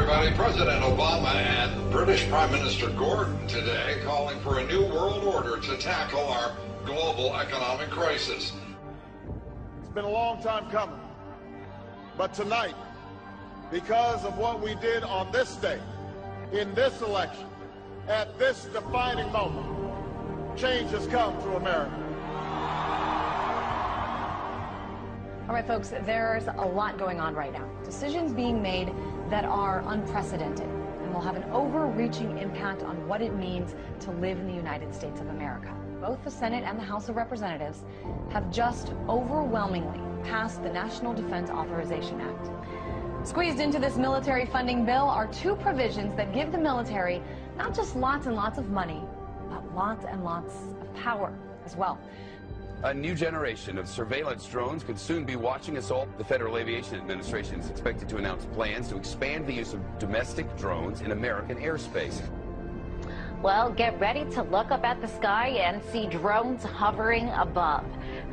everybody. President Obama and British Prime Minister Gordon today calling for a new world order to tackle our global economic crisis. It's been a long time coming, but tonight, because of what we did on this day, in this election, at this defining moment, change has come to America. All right, folks, there's a lot going on right now. Decisions being made that are unprecedented and will have an overreaching impact on what it means to live in the United States of America. Both the Senate and the House of Representatives have just overwhelmingly passed the National Defense Authorization Act. Squeezed into this military funding bill are two provisions that give the military not just lots and lots of money, but lots and lots of power as well. A new generation of surveillance drones could soon be watching us all. The Federal Aviation Administration is expected to announce plans to expand the use of domestic drones in American airspace. Well, get ready to look up at the sky and see drones hovering above.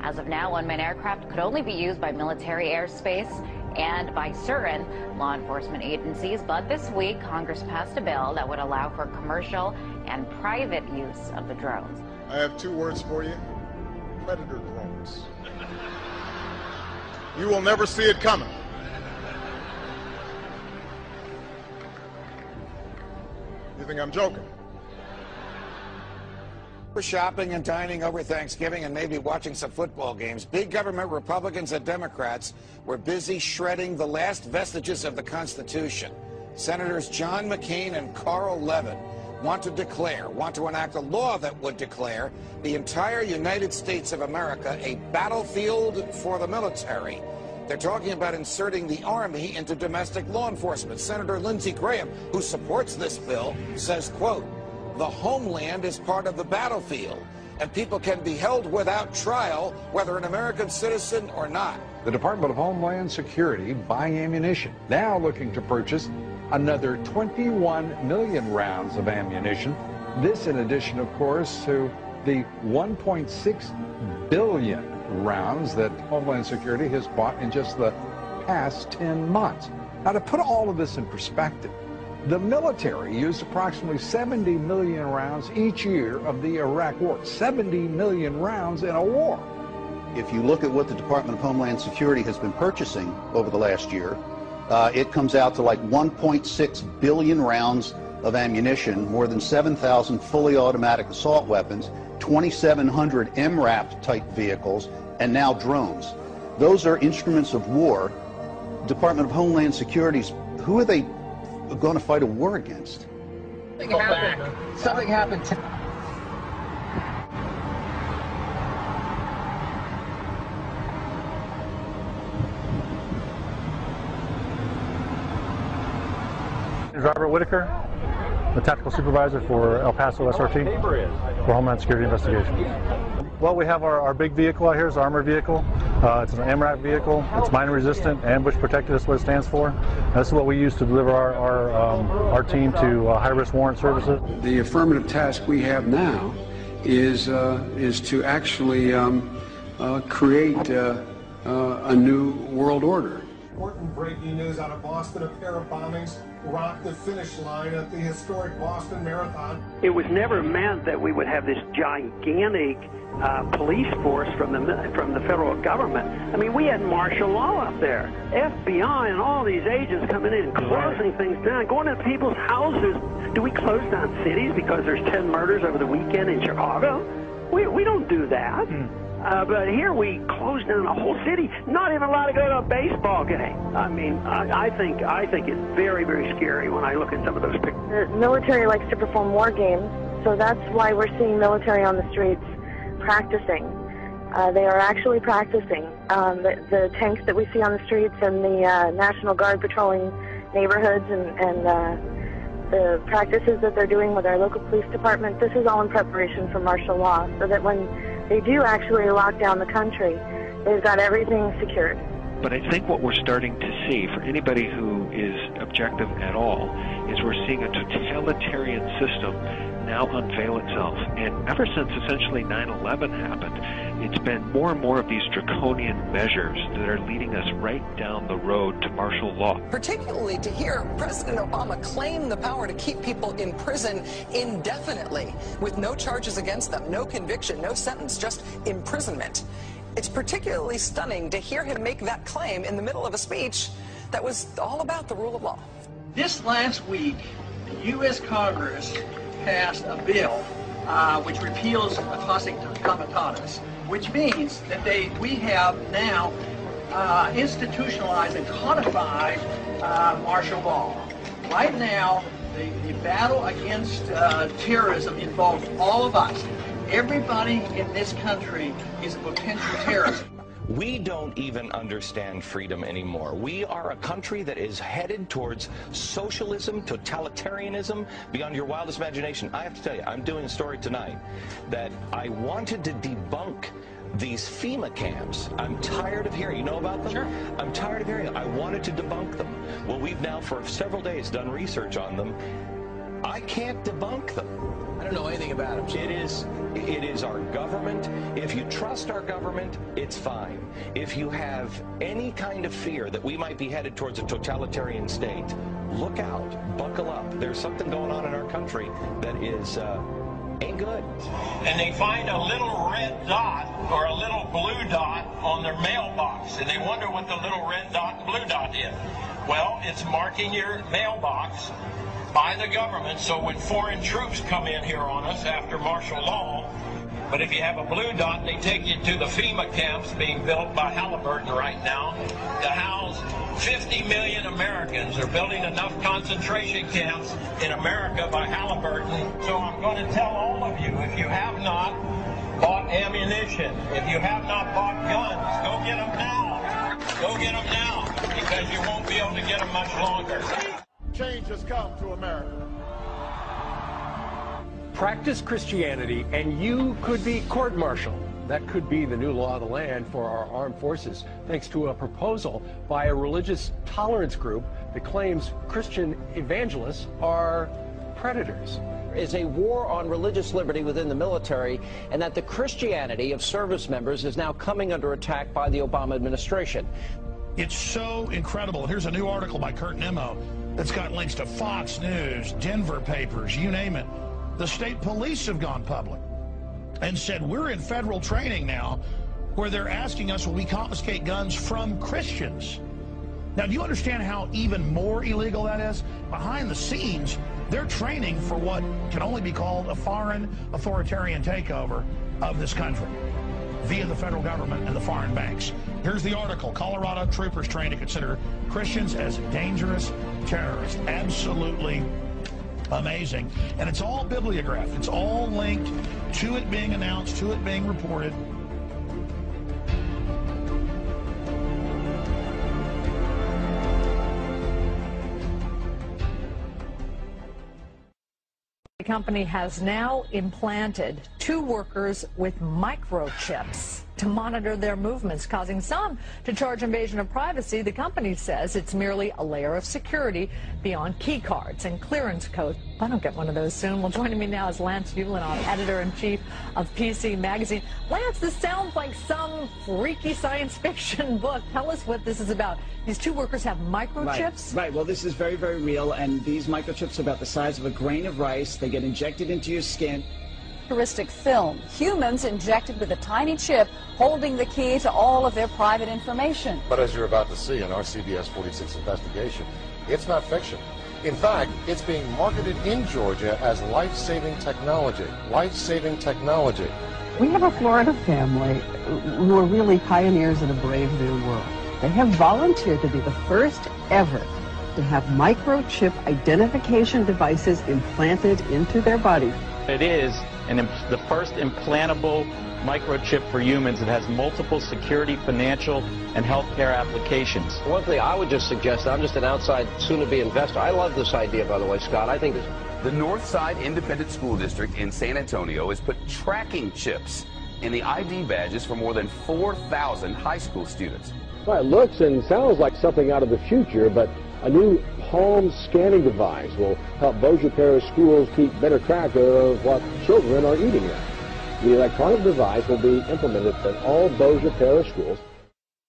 As of now, unmanned aircraft could only be used by military airspace and by certain law enforcement agencies. But this week, Congress passed a bill that would allow for commercial and private use of the drones. I have two words for you: predator drones. You will never see it coming. You think I'm joking? We're shopping and dining over Thanksgiving and maybe watching some football games. Big government Republicans and Democrats were busy shredding the last vestiges of the Constitution. Senators John McCain and Carl Levin want to enact a law that would declare the entire United States of America a battlefield for the military. They're talking about inserting the Army into domestic law enforcement. Senator Lindsey Graham, who supports this bill, says, quote, "The homeland is part of the battlefield, and people can be held without trial, whether an American citizen or not." The Department of Homeland Security buying ammunition, now looking to purchase another 21 million rounds of ammunition. This in addition, of course, to the 1.6 billion rounds that Homeland Security has bought in just the past 10 months. Now, to put all of this in perspective, the military used approximately 70 million rounds each year of the Iraq War. 70 million rounds in a war. If you look at what the Department of Homeland Security has been purchasing over the last year, it comes out to like 1.6 billion rounds of ammunition, more than 7,000 fully automatic assault weapons, 2,700 MRAP type vehicles, and now drones. Those are instruments of war. Department of Homeland Security's, who are they going to fight a war against? Something happened. Robert Whitaker, the tactical supervisor for El Paso SRT for Homeland Security Investigations. Well, we have our big vehicle out here. It's an armored vehicle. It's an MRAP vehicle. It's mine resistant, ambush protected. That's what it stands for. This is what we use to deliver our team to high-risk warrant services. The affirmative task we have now is to actually create a new world order. Important breaking news out of Boston: a pair of bombings rocked the finish line at the historic Boston Marathon. It was never meant that we would have this gigantic police force from the federal government. I mean, we had martial law up there, FBI and all these agents coming in and closing things down, going to people's houses. Do we close down cities because there's 10 murders over the weekend in Chicago? We don't do that. But here we closed down a whole city, not even allowed to go to a baseball game. I mean, I think it's very, very scary when I look at some of those pictures. The military likes to perform war games, so that's why we're seeing military on the streets practicing. They are actually practicing. The tanks that we see on the streets and the National Guard patrolling neighborhoods and the practices that they're doing with our local police department, this is all in preparation for martial law, so that when they do actually lock down the country, they've got everything secured. But I think what we're starting to see, for anybody who is objective at all, is we're seeing a totalitarian system now unveil itself. And ever since essentially 9/11 happened, it's been more and more of these draconian measures that are leading us right down the road to martial law. Particularly to hear President Obama claim the power to keep people in prison indefinitely with no charges against them, no conviction, no sentence, just imprisonment. It's particularly stunning to hear him make that claim in the middle of a speech that was all about the rule of law. This last week, the U.S. Congress passed a bill which repeals classic comitatus, which means that we have now institutionalized and codified martial law. Right now, the battle against terrorism involves all of us. Everybody in this country is a potential terrorist. We don't even understand freedom anymore. We are a country that is headed towards socialism, totalitarianism, beyond your wildest imagination. I have to tell you, I'm doing a story tonight that I wanted to debunk these FEMA camps. I'm tired of hearing. You know about them? Sure. I'm tired of hearing them. I wanted to debunk them. Well, we've now for several days done research on them. I can't debunk them. I don't know anything about them. It is our government. If you trust our government, it's fine. If you have any kind of fear that we might be headed towards a totalitarian state, look out, buckle up. There's something going on in our country that is ain't good. And they find a little red dot or a little blue dot on their mailbox, and they wonder what the little red dot and blue dot is. Well, it's marking your mailbox by the government, so when foreign troops come in here on us after martial law, but if you have a blue dot, they take you to the FEMA camps being built by Halliburton right now to house 50 million Americans. They're building enough concentration camps in America by Halliburton. So I'm going to tell all of you, if you have not bought ammunition, if you have not bought guns, go get them now. Go get them now, because you won't be able to get them much longer. Change has come to America. Practice Christianity and you could be court-martialed. That could be the new law of the land for our armed forces, thanks to a proposal by a religious tolerance group that claims Christian evangelists are predators. Is a war on religious liberty within the military, and that the Christianity of service members is now coming under attack by the Obama administration. It's so incredible. Here's a new article by Kurt Nimmo that's got links to Fox News, Denver papers, you name it. The state police have gone public and said, we're in federal training now where they're asking us, will we confiscate guns from Christians? Now, do you understand how even more illegal that is? Behind the scenes, they're training for what can only be called a foreign authoritarian takeover of this country via the federal government and the foreign banks. Here's the article. Colorado troopers trained to consider Christians as dangerous terrorists. Absolutely amazing. And it's all bibliographed. It's all linked to it being announced, to it being reported. The company has now implanted 2 workers with microchips to monitor their movements, causing some to charge invasion of privacy. The company says it's merely a layer of security beyond key cards and clearance codes. I don't get one of those soon. Well, joining me now is Lance Ulanoff, editor-in-chief of PC Magazine. Lance, this sounds like some freaky science fiction book. Tell us what this is about. These 2 workers have microchips? Right. Well, this is very, very real, and these microchips are about the size of a grain of rice. They get injected into your skin. Futuristic film. Humans injected with a tiny chip holding the key to all of their private information. But as you're about to see in our CBS 46 investigation, it's not fiction. In fact, it's being marketed in Georgia as life-saving technology. Life-saving technology. We have a Florida family who are really pioneers in a brave new world. They have volunteered to be the first ever to have microchip identification devices implanted into their body. It is the first implantable microchip for humans that has multiple security, financial, and healthcare applications. One thing I would just suggest, I'm just an outside soon-to-be investor. I love this idea, by the way, Scott. I think this... The Northside Independent School District in San Antonio has put tracking chips in the ID badges for more than 4,000 high school students. Well, it looks and sounds like something out of the future, but a new palm scanning device will help Bossier Parish schools keep better track of what children are eating at. The electronic device will be implemented in all Bossier Parish schools.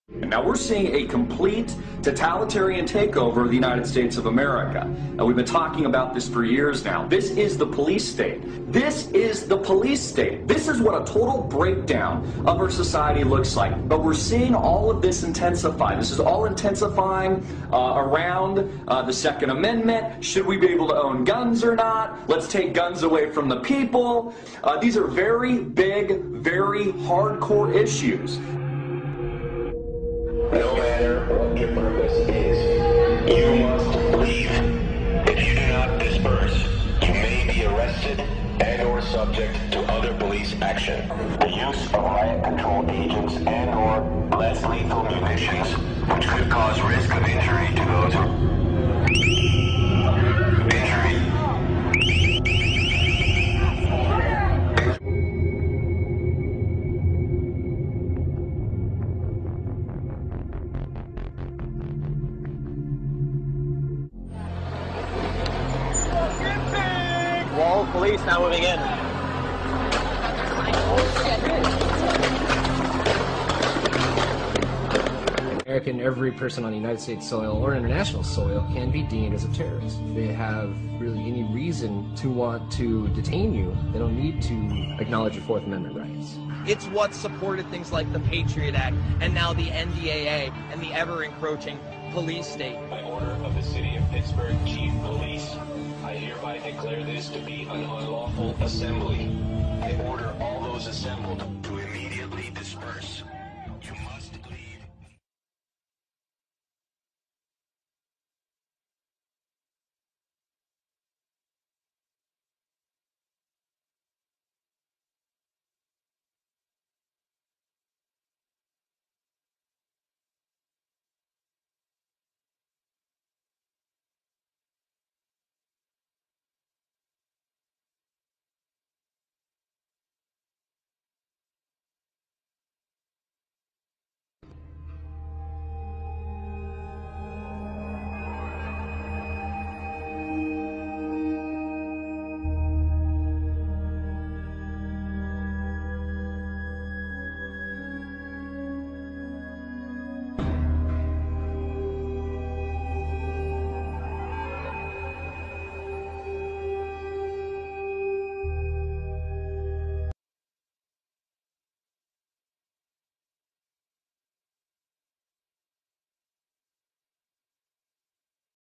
Now we're seeing a complete totalitarian takeover of the United States of America. Now we've been talking about this for years now. This is the police state. This is the police state. This is what a total breakdown of our society looks like. But we're seeing all of this intensify. This is all intensifying around the Second Amendment. Should we be able to own guns or not? Let's take guns away from the people. These are very big, very hardcore issues. No matter what your purpose is, you must leave. If you do not disperse, you may be arrested and or subject to other police action. The use of riot control agents and or less lethal munitions, which could cause risk of injury to those who... Wall police now moving in. American, every person on United States soil or international soil can be deemed as a terrorist. If they have really any reason to want to detain you, they don't need to acknowledge your Fourth Amendment rights. It's what supported things like the Patriot Act and now the NDAA and the ever-encroaching police state. By order of the City of Pittsburgh Chief Police, I hereby declare this to be an unlawful assembly. I order all those assembled to immediately disperse.